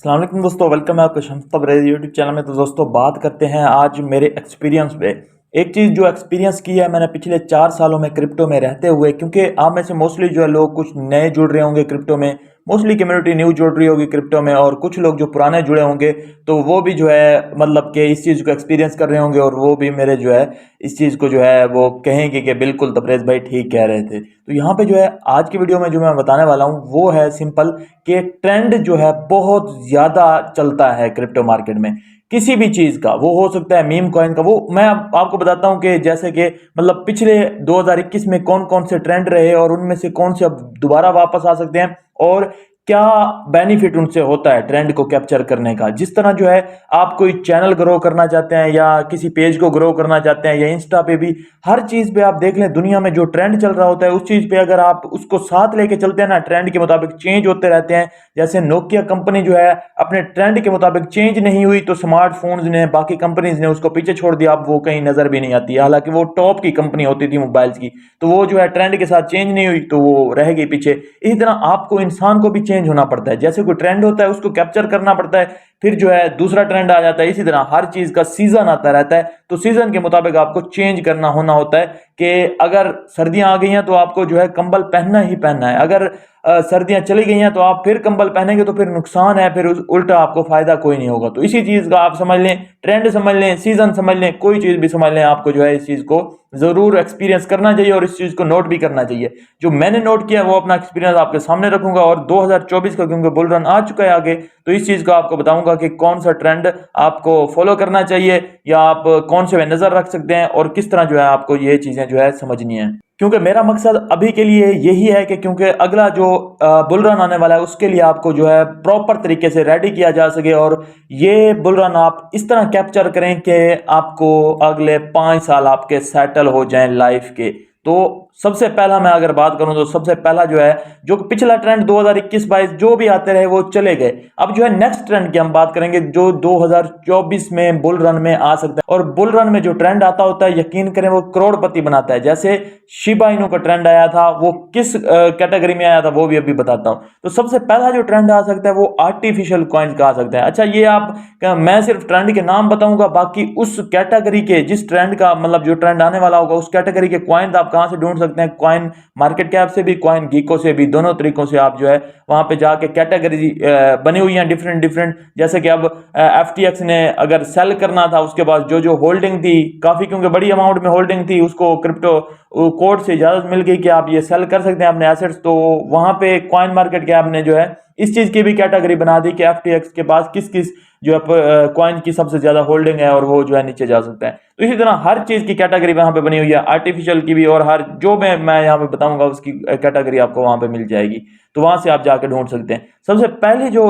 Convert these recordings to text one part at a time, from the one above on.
अस्सलाम वालेकुम दोस्तों, वेलकम है आपका शम्स तबरेज़ यूट्यूब चैनल में। तो दोस्तों बात करते हैं आज मेरे एक्सपीरियंस पे। एक चीज़ जो एक्सपीरियंस की है मैंने पिछले 4 सालों में क्रिप्टो में रहते हुए, क्योंकि आप में से मोस्टली जो है लोग कुछ नए जुड़ रहे होंगे क्रिप्टो में, मोस्टली कम्युनिटी न्यू जुड़ रही होगी क्रिप्टो में, और कुछ लोग जो पुराने जुड़े होंगे तो वो भी जो है मतलब कि इस चीज़ को एक्सपीरियंस कर रहे होंगे, और वो भी मेरे जो है इस चीज़ को जो है वो कहेंगे कि बिल्कुल तबरेज़ भाई ठीक कह रहे थे। तो यहाँ पे जो है आज की वीडियो में जो मैं बताने वाला हूँ वो है सिंपल कि ट्रेंड जो है बहुत ज़्यादा चलता है क्रिप्टो मार्केट में। किसी भी चीज़ का, वो हो सकता है मीम कॉइन का। वो मैं आपको बताता हूँ कि जैसे कि मतलब पिछले 2021 में कौन कौन से ट्रेंड रहे और उनमें से कौन से अब दोबारा वापस आ सकते हैं, और क्या बेनिफिट उनसे होता है ट्रेंड को कैप्चर करने का। जिस तरह जो है आप कोई चैनल ग्रो करना चाहते हैं या किसी पेज को ग्रो करना चाहते हैं या इंस्टा पे भी, हर चीज़ पे आप देख लें दुनिया में जो ट्रेंड चल रहा होता है उस चीज़ पे अगर आप उसको साथ लेके चलते हैं ना, ट्रेंड के मुताबिक चेंज होते रहते हैं। जैसे नोकिया कंपनी जो है अपने ट्रेंड के मुताबिक चेंज नहीं हुई तो स्मार्टफोन्स ने, बाकी कंपनीज ने उसको पीछे छोड़ दिया, अब वो कहीं नजर भी नहीं आती है। हालांकि वो टॉप की कंपनी होती थी मोबाइल्स की, तो वो जो है ट्रेंड के साथ चेंज नहीं हुई तो वो रह गई पीछे। इसी तरह आपको इंसान को भी चेंज होना पड़ता है, जैसे कोई ट्रेंड होता है उसको कैप्चर करना पड़ता है, फिर जो है दूसरा ट्रेंड आ जाता है। इसी तरह हर चीज का सीजन आता रहता है, तो सीजन के मुताबिक आपको चेंज करना होना होता है कि अगर सर्दियां आ गई हैं तो आपको जो है कंबल पहनना ही पहनना है। अगर सर्दियां चली गई हैं तो आप फिर कंबल पहनेंगे तो फिर नुकसान है, फिर उल्टा आपको फायदा कोई नहीं होगा। तो इसी चीज का आप समझ लें, ट्रेंड समझ लें, सीजन समझ लें, कोई चीज भी समझ लें, आपको जो है इस चीज को जरूर एक्सपीरियंस करना चाहिए और इस चीज को नोट भी करना चाहिए। जो मैंने नोट किया वो अपना एक्सपीरियंस आपके सामने रखूंगा, और 2024 का क्योंकि बुल रन आ चुका है आगे, तो इस चीज को आपको बताऊंगा कि कौन सा ट्रेंड आपको फॉलो करना चाहिए या आप कौन से पे नजर रख सकते हैं और किस तरह जो है आपको ये चीजें जो है समझनी है। क्योंकि मेरा मकसद अभी के लिए यही है कि क्योंकि अगला जो बुल रन आने वाला है उसके लिए आपको जो है प्रॉपर तरीके से रेडी किया जा सके, और ये बुल रन आप इस तरह कैप्चर करें कि आपको अगले 5 साल आपके सेटल हो जाएं लाइफ के। तो सबसे पहला मैं अगर बात करूं तो सबसे पहला जो है, जो पिछला ट्रेंड 2021-22 जो भी आते रहे वो चले गए। अब जो है नेक्स्ट ट्रेंड की हम बात करेंगे जो 2024 में बुल रन में आ सकता है। और बुल रन में जो ट्रेंड आता होता है यकीन करें वो करोड़पति बनाता है। जैसे शिबा इनू का ट्रेंड आया था, वो किस कैटेगरी में आया था वो भी अभी बताता हूं। तो सबसे पहला जो ट्रेंड आ सकता है वो आर्टिफिशियल कॉइन्स का आ सकता है। अच्छा, ये आप मैं सिर्फ ट्रेंड के नाम बताऊंगा, बाकी उस कैटेगरी के जिस ट्रेंड का मतलब जो ट्रेंड आने वाला होगा उस कैटेगरी के कॉइन आप कहां से ढूंढ सकते हैं। कॉइन मार्केट कैप से भी, कॉइन गीको से भी, दोनों तरीकों से आप जो है वहां पे जाके कैटेगरी बनी हुई है डिफरेंट डिफरेंट। जैसे कि अब एफटीएक्स ने अगर सेल करना था उसके बाद जो जो होल्डिंग थी काफी, क्योंकि बड़ी अमाउंट में होल्डिंग थी, उसको क्रिप्टो कोर्ट से इजाजत मिल गई कि आप ये सेल कर सकते हैं अपने एसेट्स। तो वहां पे कॉइन मार्केट कैप ने जो है इस चीज की भी कैटेगरी बना दी कि एफटीएक्स के पास किस किस जो है कॉइन की सबसे ज्यादा होल्डिंग है और वो जो है नीचे जा सकता है। तो इसी तरह हर चीज की कैटेगरी वहां पे बनी हुई है, आर्टिफिशियल की भी, और हर जो मैं यहाँ पे बताऊंगा उसकी कैटेगरी आपको वहां पे मिल जाएगी। तो वहां से आप जाके ढूंढ सकते हैं। सबसे पहले जो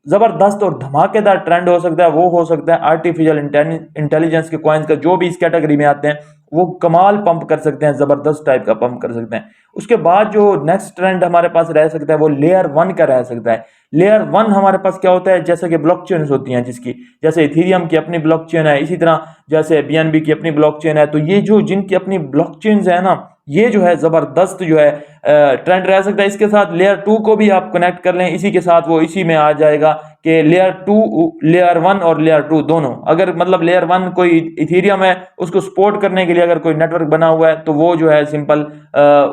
जबरदस्त और धमाकेदार ट्रेंड हो सकता है वो हो सकता है आर्टिफिशियल इंटेलिजेंस के कॉइन्स का। जो भी इस कैटेगरी में आते हैं वो कमाल पंप कर सकते हैं, जबरदस्त टाइप का पंप कर सकते हैं। उसके बाद जो नेक्स्ट ट्रेंड हमारे पास रह सकता है वो लेयर 1 का रह सकता है। लेयर 1 हमारे पास क्या होता है, जैसे कि ब्लॉकचेन होती हैं जिसकी, जैसे इथेरियम की अपनी ब्लॉकचेन है, इसी तरह जैसे बीएनबी की अपनी ब्लॉकचेन है। तो ये जो जिनकी अपनी ब्लॉकचेन्स है ना, ये जो है जबरदस्त जो है ट्रेंड रह सकता है। इसके साथ लेयर 2 को भी आप कनेक्ट कर लें, इसी के साथ वो इसी में आ जाएगा कि लेयर 2, लेयर 1 और लेयर 2 दोनों। अगर मतलब लेयर 1 कोई इथेरियम है उसको सपोर्ट करने के लिए अगर कोई नेटवर्क बना हुआ है तो वो जो है सिंपल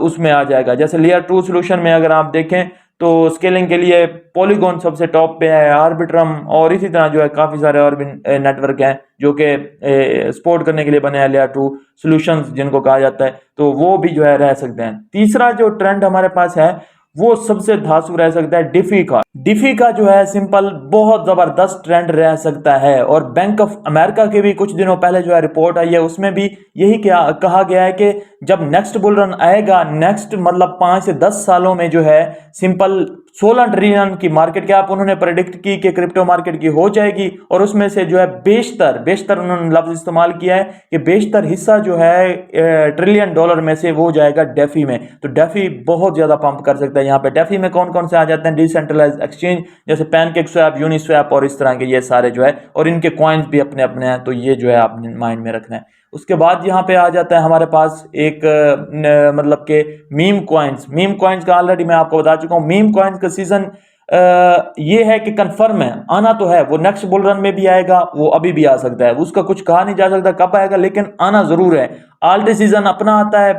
उसमें आ जाएगा। जैसे लेयर 2 सोल्यूशन में अगर आप देखें तो स्केलिंग के लिए पॉलीगॉन सबसे टॉप पे है, आर्बिट्रम, और इसी तरह जो है काफी सारे और भी नेटवर्क हैं जो कि सपोर्ट करने के लिए बने हैं लेयर 2 सॉल्यूशंस जिनको कहा जाता है। तो वो भी जो है रह सकते हैं। तीसरा जो ट्रेंड हमारे पास है वो सबसे धांसू रह सकता है डिफी का। डिफी का जो है सिंपल बहुत जबरदस्त ट्रेंड रह सकता है, और बैंक ऑफ अमेरिका के भी कुछ दिनों पहले जो है रिपोर्ट आई है उसमें भी यही क्या कहा गया है कि जब नेक्स्ट बुल रन आएगा, नेक्स्ट मतलब 5 से 10 सालों में जो है सिंपल 16 ट्रिलियन की मार्केट कैप उन्होंने प्रेडिक्ट की कि क्रिप्टो मार्केट की हो जाएगी। और उसमें से जो है बेशतर बेशतर उन्होंने लफ्ज इस्तेमाल किया है कि बेशतर हिस्सा जो है ट्रिलियन डॉलर में से वो जाएगा डेफी में। तो डेफी बहुत ज्यादा पंप कर सकता है। यहाँ पे डेफी में कौन कौन से आ जाते हैं, डिसेंट्रलाइज एक्सचेंज जैसे पैनकेक स्वैप, यूनिस्वैप और इस तरह के ये सारे जो है, और इनके कॉइन्स भी अपने अपने हैं। तो ये जो है आपने माइंड में रखना है। उसके बाद यहाँ पे आ जाता है हमारे पास एक मतलब के मीम कॉइन्स। मीम कॉइन्स का ऑलरेडी मैं आपको बता चुका हूँ। मीम कॉइन्स का सीजन ये है कि कंफर्म है, आना तो है, वो नेक्स्ट बुल रन में भी आएगा, वो अभी भी आ सकता है, उसका कुछ कहा नहीं जा सकता कब आएगा, लेकिन आना जरूर है। आल्ट सीजन अपना आता है,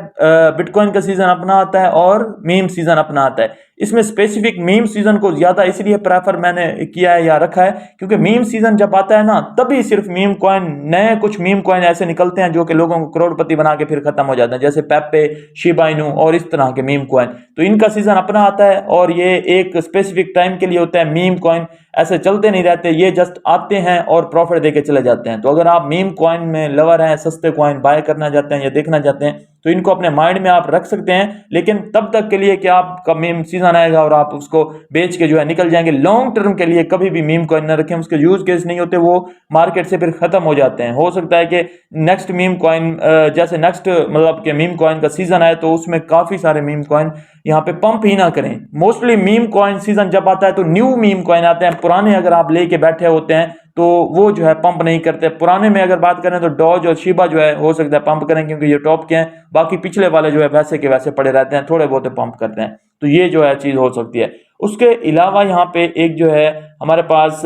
बिटकॉइन का सीजन अपना आता है और मीम सीजन अपना आता है। इसमें स्पेसिफिक मीम सीजन को ज्यादा इसलिए प्रेफर मैंने किया है या रखा है क्योंकि मीम सीजन जब आता है ना, तभी सिर्फ मीम कॉइन, नए कुछ मीम कॉइन ऐसे निकलते हैं जो कि लोगों को करोड़पति बना के फिर खत्म हो जाते हैं, जैसे पेप्पे, शिबा इनू और इस तरह के मीम कॉइन। तो इनका सीजन अपना आता है और ये एक स्पेसिफिक टाइम के लिए होता है। मीम कॉइन ऐसे चलते नहीं रहते, ये जस्ट आते हैं और प्रॉफिट देके चले जाते हैं। तो अगर आप मीम कॉइन में लवर हैं, सस्ते कॉइन बाय करना चाहते हैं या देखना चाहते हैं, तो इनको अपने माइंड में आप रख सकते हैं, लेकिन तब तक के लिए कि आपका मीम सीजन आएगा और आप उसको बेच के जो है निकल जाएंगे। लॉन्ग टर्म के लिए कभी भी मीम कॉइन ना रखें, उसके यूज केस नहीं होते, वो मार्केट से फिर खत्म हो जाते हैं। हो सकता है कि नेक्स्ट मीम कॉइन, जैसे नेक्स्ट मतलब कि मीम कॉइन का सीजन आए तो उसमें काफी सारे मीम कॉइन यहाँ पे पंप ही ना करें। मोस्टली मीम कॉइन सीजन जब आता है तो न्यू मीम कॉइन आते हैं, पुराने अगर आप लेके बैठे होते हैं तो वो जो है पंप नहीं करते। पुराने में अगर बात करें तो डॉज और शिबा जो है हो सकता है पंप करें क्योंकि ये टॉप के हैं, बाकी पिछले वाले जो है वैसे के वैसे पड़े रहते हैं, थोड़े बहुत पंप करते हैं। तो ये जो है चीज हो सकती है। उसके अलावा यहाँ पे एक जो है हमारे पास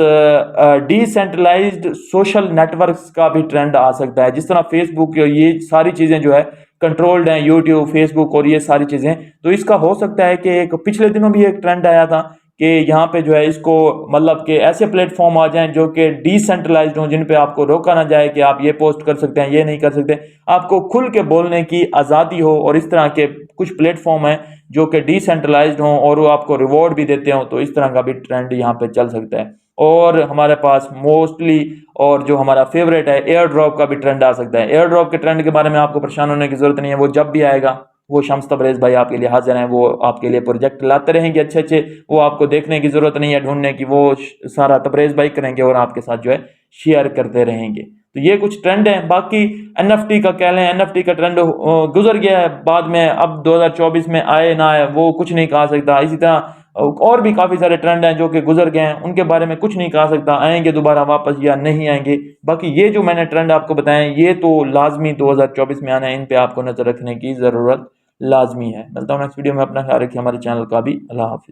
डिसेंट्रलाइज्ड सोशल नेटवर्क्स का भी ट्रेंड आ सकता है। जिस तरह फेसबुक, ये सारी चीजें जो है कंट्रोल्ड हैं, यूट्यूब, फेसबुक और ये सारी चीजें, तो इसका हो सकता है कि एक पिछले दिनों भी एक ट्रेंड आया था कि यहाँ पे जो है इसको मतलब कि ऐसे प्लेटफॉर्म आ जाएं जो कि डिसेंट्रलाइज्ड हों, जिन पे आपको रोका ना जाए कि आप ये पोस्ट कर सकते हैं, ये नहीं कर सकते, आपको खुल के बोलने की आज़ादी हो। और इस तरह के कुछ प्लेटफॉर्म हैं जो कि डिसेंट्रलाइज्ड हों और वो आपको रिवॉर्ड भी देते हो, तो इस तरह का भी ट्रेंड यहाँ पे चल सकता है। और हमारे पास मोस्टली और जो हमारा फेवरेट है, एयर ड्रॉप का भी ट्रेंड आ सकता है। एयर ड्रॉप के ट्रेंड के बारे में आपको परेशान होने की जरूरत नहीं है, वो जब भी आएगा वो शम्स तबरेज़ भाई आपके लिए हाजिर हैं, वो आपके लिए प्रोजेक्ट लाते रहेंगे अच्छे अच्छे। वो आपको देखने की जरूरत नहीं है, ढूंढने की, वो सारा तबरेज़ भाई करेंगे और आपके साथ जो है शेयर करते रहेंगे। तो ये कुछ ट्रेंड है। बाकी एनएफटी का कह लें, एनएफटी का ट्रेंड गुजर गया है, बाद में अब 2024 में आए ना आए वो कुछ नहीं कहा सकता। इसी तरह और भी काफी सारे ट्रेंड हैं जो कि गुजर गए हैं, उनके बारे में कुछ नहीं कहा सकता, आएंगे दोबारा वापस या नहीं आएंगे। बाकी ये जो मैंने ट्रेंड आपको बताए ये तो लाजमी 2024 में आना है, इन पे आपको नजर रखने की जरूरत लाजमी है। मिलता हूँ नेक्स्ट वीडियो में, अपना ख्याल रखिए, हमारे चैनल का भी। अल्लाह हाफिज।